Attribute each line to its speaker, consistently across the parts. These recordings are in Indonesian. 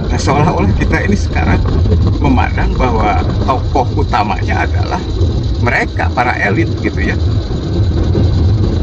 Speaker 1: Nah, seolah-olah kita ini sekarang memandang bahwa tokoh utamanya adalah mereka, para elit gitu ya,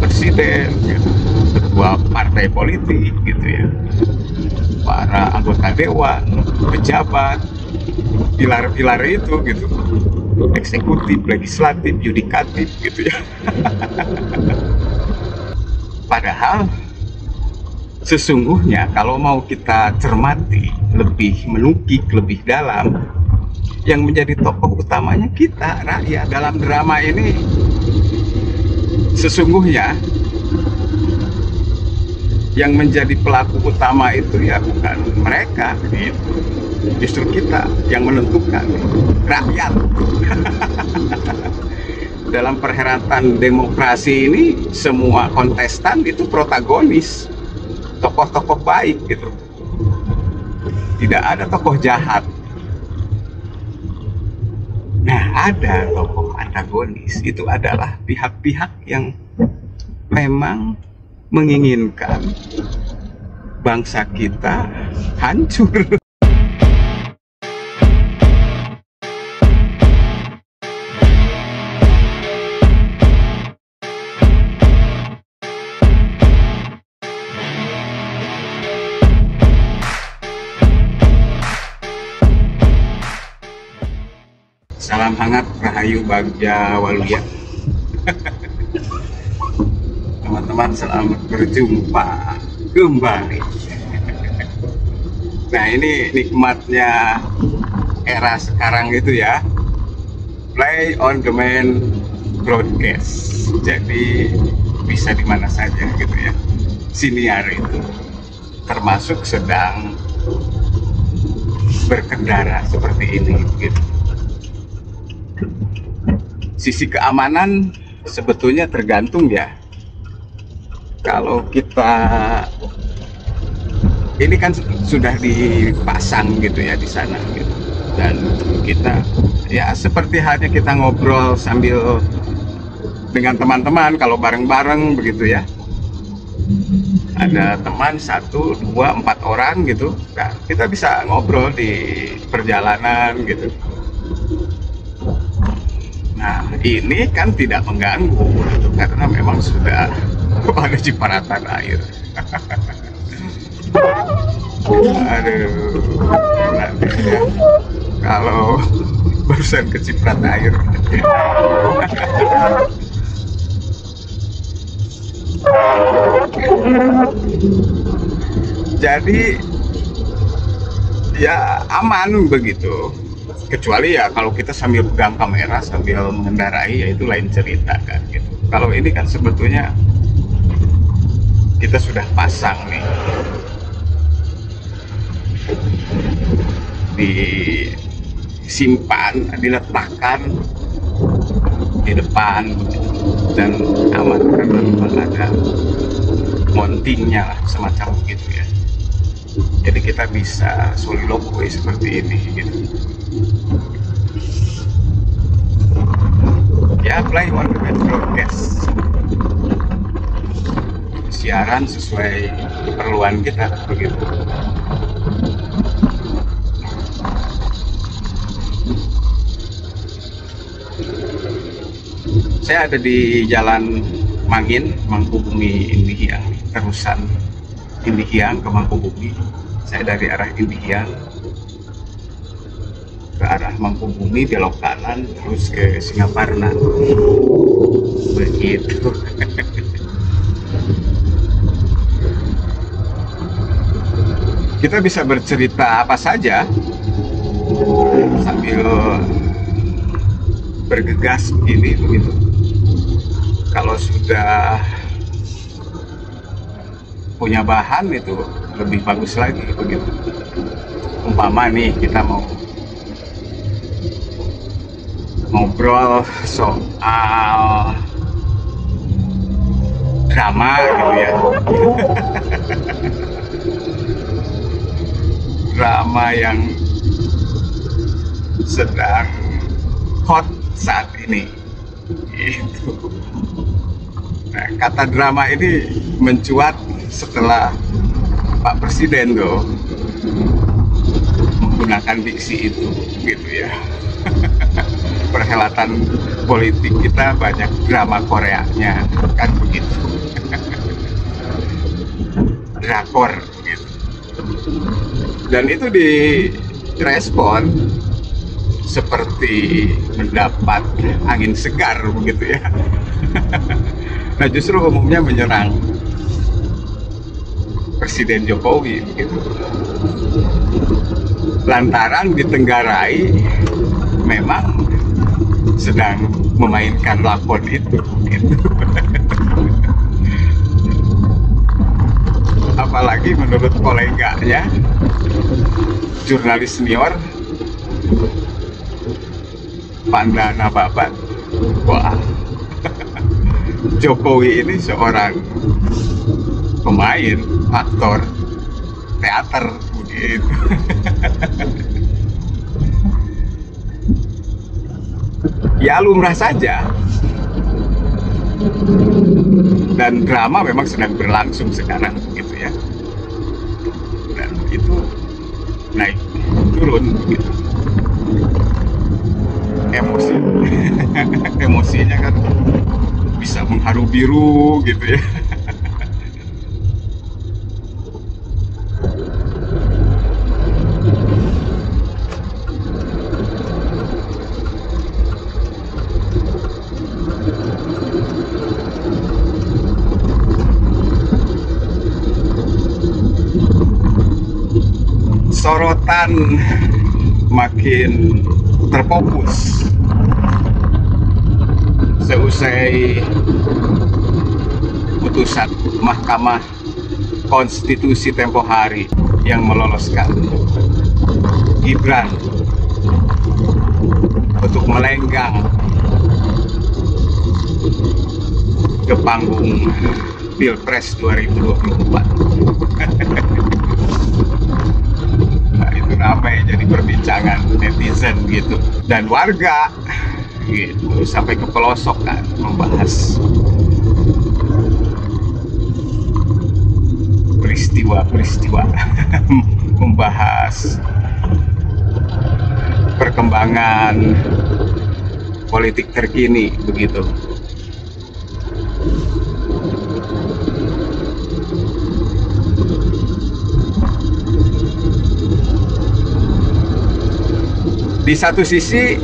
Speaker 1: presiden, gitu, ketua partai politik gitu ya, para anggota dewan, pejabat, pilar-pilar itu gitu, eksekutif, legislatif, yudikatif gitu ya. Padahal sesungguhnya kalau mau kita cermati lebih menukik lebih dalam, yang menjadi tokoh utamanya kita, rakyat. Dalam drama ini sesungguhnya yang menjadi pelaku utama itu ya bukan mereka gitu. Justru kita yang menentukan, rakyat. Dalam perhelatan demokrasi ini semua kontestan itu protagonis, tokoh-tokoh baik gitu. Tidak ada tokoh jahat. Nah, ada tokoh antagonis. Itu adalah pihak-pihak yang memang menginginkan bangsa kita hancur. Salam hangat, Rahayu Bagja Waluya. Teman-teman, selamat berjumpa kembali. Nah, ini nikmatnya era sekarang itu ya, play on demand broadcast. Jadi bisa di mana saja gitu ya. Siniar itu termasuk sedang berkendara seperti ini gitu. Sisi keamanan sebetulnya tergantung ya. Kalau kita ini kan sudah dipasang gitu ya di sana gitu. Dan kita ya seperti halnya kita ngobrol sambil dengan teman-teman kalau bareng-bareng begitu ya. Ada teman 1, 2, 4 orang gitu. Nah, kita bisa ngobrol di perjalanan gitu. Nah, ini kan tidak mengganggu karena memang sudah ada cipratan air. Aduh, nanti ya, kalau barusan keciprat air. Jadi ya aman begitu. Kecuali ya kalau kita sambil pegang kamera sambil mengendarai, ya itu lain cerita kan gitu. Kalau ini kan sebetulnya kita sudah pasang nih, disimpan, diletakkan di depan dan aman karena memang ada mountingnya lah semacam begitu ya. Jadi kita bisa soliloquy seperti ini gitu. Ya, play on demand broadcast, siaran sesuai keperluan kita begitu. Saya ada di Jalan Mangin, Mangkubumi, Indihiyang, terusan Indihiyang ke Mangkubumi. Saya dari arah Indihiyang ke arah Mangkubumi, belok kanan terus ke Singaparna begitu. Kita bisa bercerita apa saja sambil bergegas begini begitu. Kalau sudah punya bahan itu lebih bagus lagi begitu. Umpama nih kita mau ngobrol soal drama gitu ya. Drama yang sedang hot saat ini gitu. Nah, kata drama ini mencuat setelah Pak Presiden tuh menggunakan diksi itu gitu ya. Perhelatan politik kita banyak drama Koreanya kan begitu. Drakor gitu. Dan itu direspon seperti mendapat angin segar begitu ya. Nah justru umumnya menyerang Presiden Jokowi begitu. Lantaran ditenggarai memang sedang memainkan lakon itu gitu. Apalagi menurut koleganya jurnalis senior Pandana Babat, wah Jokowi ini seorang pemain, aktor teater begitu. Ya lumrah saja. Dan drama memang sedang berlangsung sekarang gitu ya. Dan itu naik turun gitu. Emosinya kan bisa mengharu biru gitu ya. Sorotan makin terfokus seusai putusan Mahkamah Konstitusi tempo hari yang meloloskan Gibran untuk melenggang ke panggung Pilpres 2024. Nah, itu ramai jadi perbincangan netizen gitu dan warga gitu sampai ke pelosok kan membahas peristiwa-peristiwa membahas perkembangan politik terkini begitu. Di satu sisi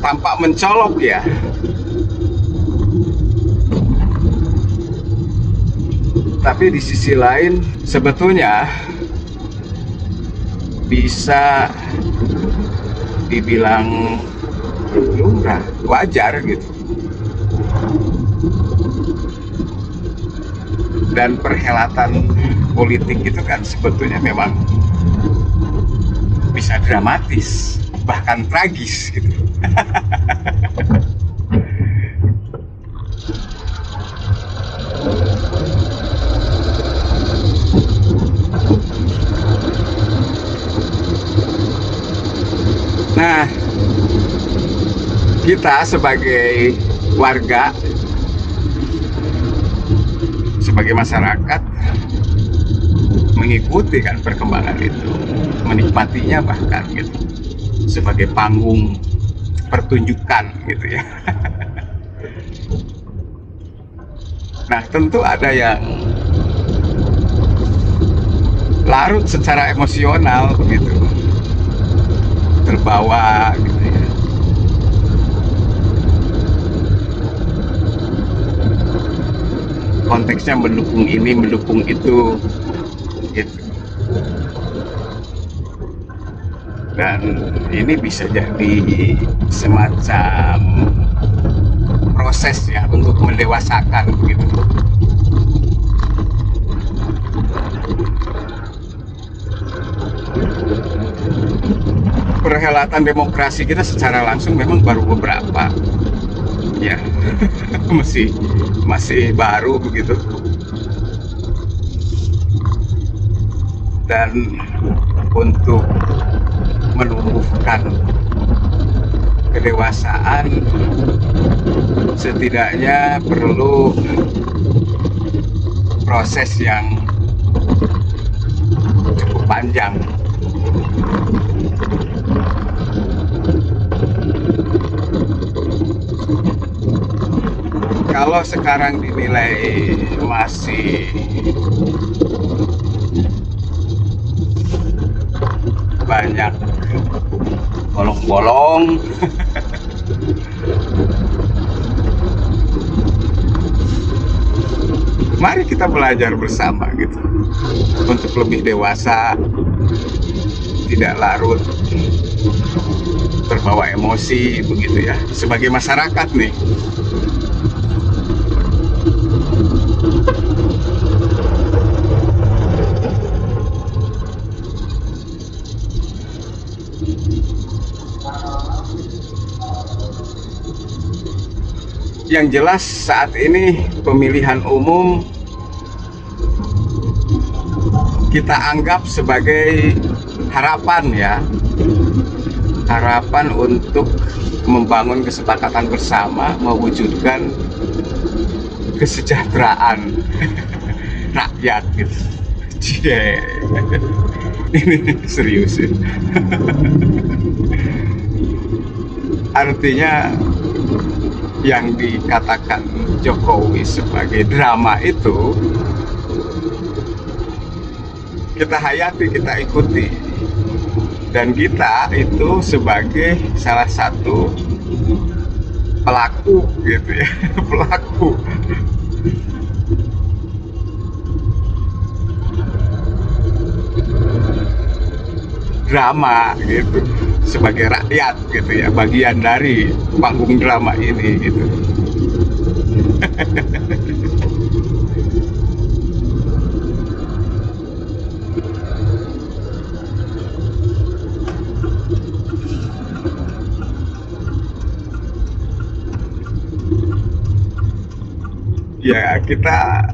Speaker 1: tampak mencolok ya, tapi di sisi lain sebetulnya bisa dibilang lumrah, wajar gitu. Dan perhelatan politik itu kan sebetulnya memang bisa dramatis, bahkan tragis gitu. Nah, kita sebagai warga, sebagai masyarakat mengikuti kan perkembangan itu, menikmatinya bahkan gitu sebagai panggung pertunjukan gitu ya. Nah tentu ada yang larut secara emosional begitu, terbawa gitu ya. Konteksnya mendukung ini, mendukung itu gitu. Dan ini bisa jadi semacam proses ya untuk mendewasakan begitu. Perhelatan demokrasi kita secara langsung memang baru beberapa ya. masih baru begitu. Dan untuk menumbuhkan kedewasaan setidaknya perlu proses yang cukup panjang. Kalau sekarang dinilai masih banyak bolong-bolong, mari kita belajar bersama gitu untuk lebih dewasa, tidak larut terbawa emosi begitu ya, sebagai masyarakat nih. Yang jelas saat ini pemilihan umum kita anggap sebagai harapan ya, harapan untuk membangun kesepakatan bersama, mewujudkan kesejahteraan rakyat gitu. Cie. Ini serius ya. Artinya yang dikatakan Jokowi sebagai drama itu kita hayati, kita ikuti, dan kita itu sebagai salah satu pelaku gitu ya, pelaku. Drama gitu, sebagai rakyat gitu ya, bagian dari panggung drama ini gitu. Ya kita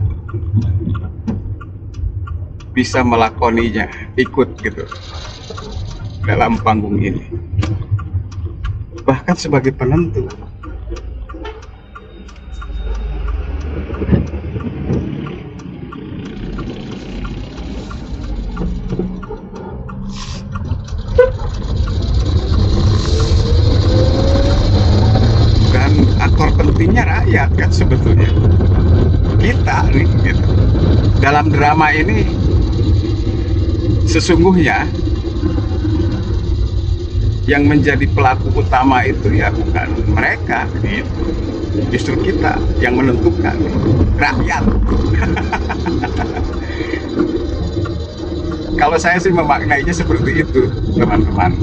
Speaker 1: bisa melakoninya, ikut gitu dalam panggung ini, bahkan sebagai penentu. Dan aktor pentingnya rakyat kan sebetulnya, kita nih gitu. Dalam drama ini sesungguhnya yang menjadi pelaku utama itu ya bukan mereka gitu. Justru kita yang menentukan, rakyat. Kalau saya sih memaknainya seperti itu, teman-teman.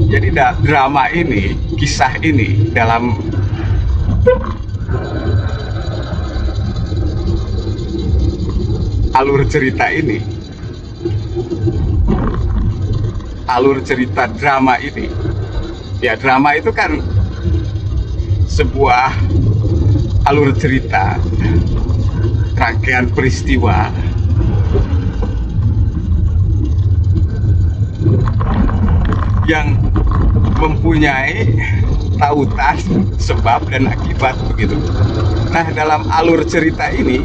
Speaker 1: Jadi drama ini, kisah ini dalam alur cerita ini, alur cerita drama ini, ya drama itu kan sebuah alur cerita, rangkaian peristiwa yang mempunyai tautan, sebab dan akibat begitu. Nah, dalam alur cerita ini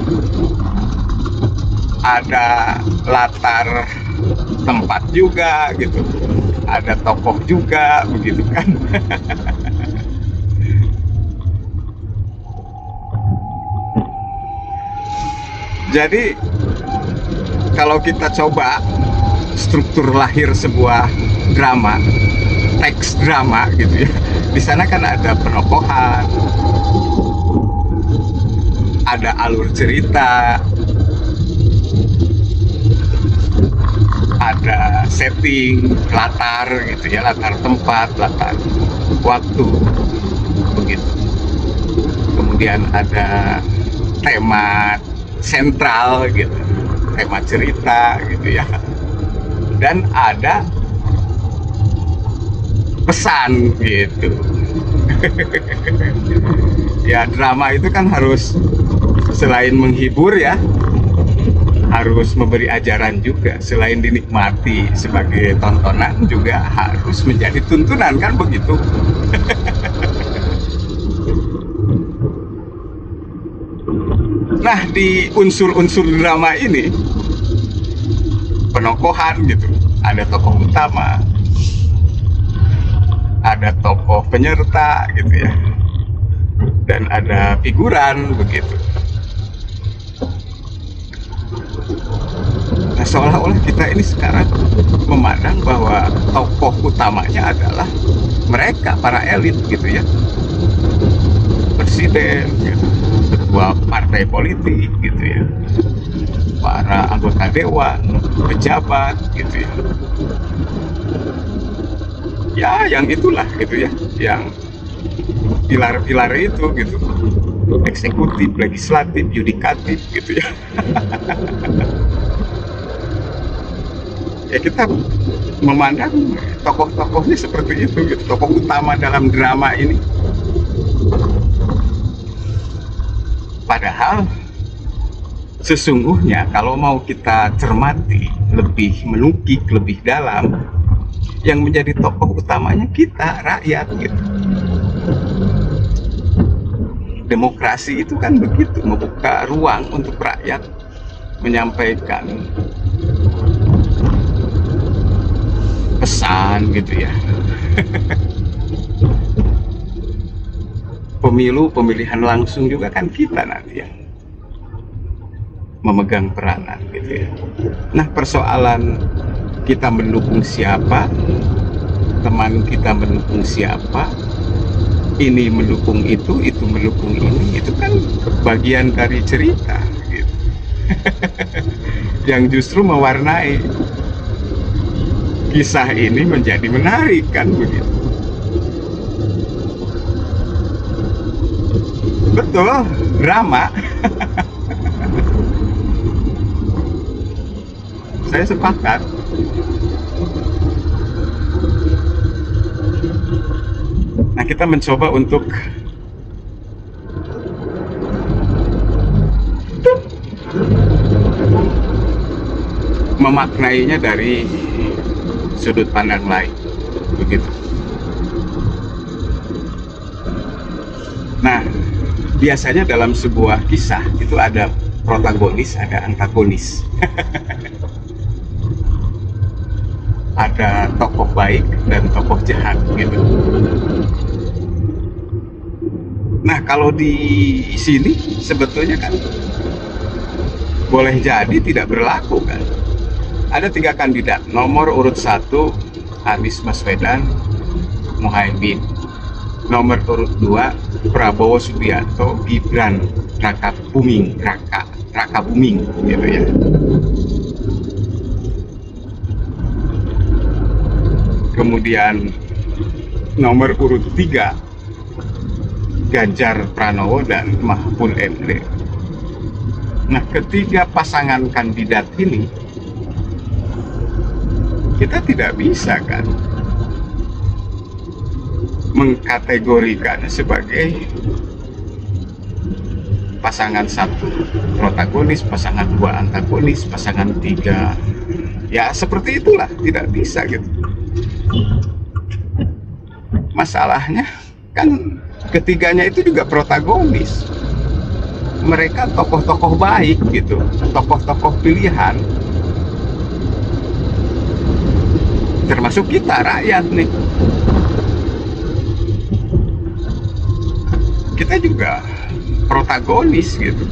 Speaker 1: ada latar tempat juga gitu, ada tokoh juga begitu kan. Jadi kalau kita coba struktur lahir sebuah drama, teks drama gitu ya, di sana kan ada penokohan, ada alur cerita, ada setting, latar gitu ya, latar tempat, latar waktu begitu. Kemudian ada tema sentral gitu, tema cerita gitu ya, dan ada pesan gitu. Ya drama itu kan harus selain menghibur ya, harus memberi ajaran juga, selain dinikmati sebagai tontonan juga harus menjadi tuntunan, kan begitu. Nah, di unsur-unsur drama ini penokohan gitu, ada tokoh utama, ada tokoh penyerta gitu ya, dan ada figuran begitu. Nah, seolah-olah kita ini sekarang memandang bahwa tokoh utamanya adalah mereka, para elit gitu ya, presiden gitu, ketua partai politik gitu ya, para anggota dewan, pejabat gitu ya. Ya, yang itulah gitu ya, yang pilar-pilar itu gitu, eksekutif, legislatif, yudikatif gitu ya. Ya, kita memandang tokoh-tokohnya seperti itu gitu, tokoh utama dalam drama ini. Padahal sesungguhnya kalau mau kita cermati, lebih menukik, lebih dalam, yang menjadi tokoh utamanya kita, rakyat gitu. Demokrasi itu kan begitu, membuka ruang untuk rakyat menyampaikan pesan gitu ya. Pemilu, pemilihan langsung juga kan kita nanti yang memegang peranan gitu ya. Nah, persoalan kita mendukung siapa, teman kita mendukung siapa, ini mendukung itu mendukung ini, itu kan bagian dari cerita gitu. Yang justru mewarnai kisah ini menjadi menarik, kan begitu. Betul, drama. Saya sepakat. Nah, kita mencoba untuk memaknainya dari sudut pandang lain, begitu. Nah, biasanya dalam sebuah kisah itu ada protagonis, ada antagonis. Ada tokoh baik dan tokoh jahat gitu. Nah, kalau di sini sebetulnya kan boleh jadi tidak berlaku kan. Ada 3 kandidat, nomor urut 1 Anies Baswedan, Muhaimin. Nomor urut 2 Prabowo Subianto, Gibran Raka Buming gitu ya. Kemudian nomor urut 3 Ganjar Pranowo dan Mahfud MD. Nah, ketiga pasangan kandidat ini kita tidak bisa kan mengkategorikan sebagai pasangan 1 protagonis, pasangan 2 antagonis, pasangan 3 ya seperti itulah, tidak bisa gitu. Masalahnya kan ketiganya itu juga protagonis, mereka tokoh-tokoh baik gitu, tokoh-tokoh pilihan, termasuk kita rakyat nih. Kita juga protagonis gitu.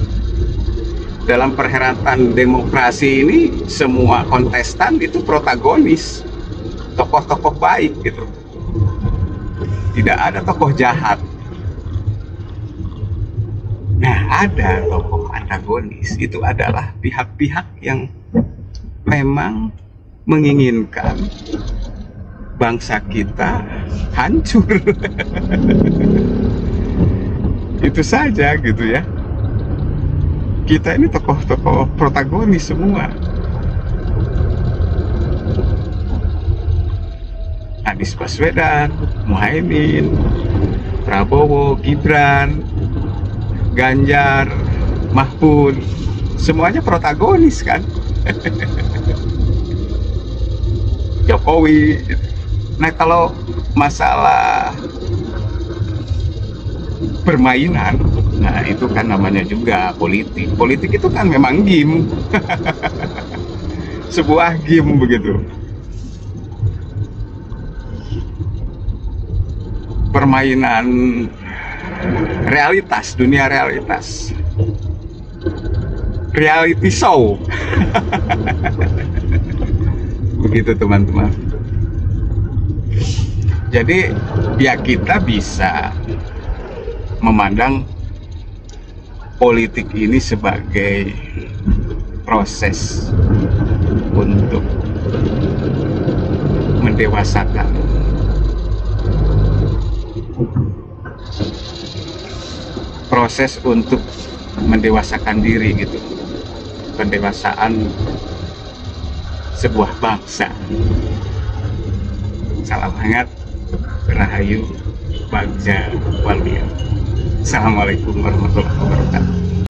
Speaker 1: Dalam perhelatan demokrasi ini semua kontestan itu protagonis, tokoh-tokoh baik gitu. Tidak ada tokoh jahat. Nah, ada tokoh antagonis, itu adalah pihak-pihak yang memang menginginkan bangsa kita hancur. Itu saja gitu ya. Kita ini tokoh-tokoh protagonis semua. Anies Baswedan, Muhaimin, Prabowo, Gibran, Ganjar, Mahfud, semuanya protagonis kan. Jokowi. Nah, kalau masalah permainan, nah itu kan namanya juga politik. Politik itu kan memang game. Sebuah game begitu. Permainan realitas, dunia realitas. Reality show. Begitu teman-teman. Jadi ya kita bisa memandang politik ini sebagai proses untuk mendewasakan diri gitu, pendewasaan sebuah bangsa. Salam hangat, Rahayu, Bagja, Walia. Assalamualaikum warahmatullahi wabarakatuh.